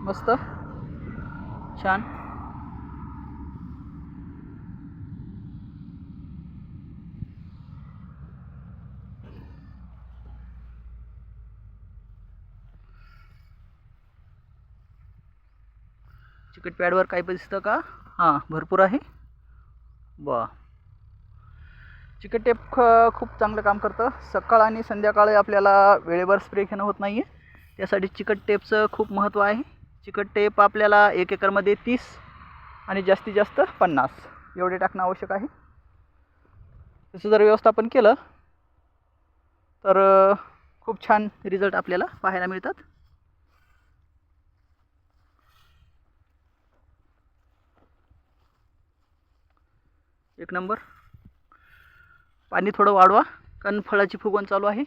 मस्त छान. चिकट पॅडवर काही दिसतं का? हां, भरपूर आहे. वा, चिकट टेप खूप चांगलं काम करतं. सकाळ आणि संध्याकाळी आपल्याला वेळेवर स्प्रे घेणं होत नाही आहे, त्यासाठी चिकट टेपचं खूप महत्त्व आहे. चिकट टेप आपल्याला 1 एकरमध्ये 30 आणि जास्तीत जास्त 50 एवढे टाकणं आवश्यक आहे. तसं जर व्यवस्थापन केलं तर खूप छान रिझल्ट आपल्याला पाहायला मिळतात. एक नंबर. पाणी थोडं वाढवा, कारण फळाची फुगवण चालू आहे.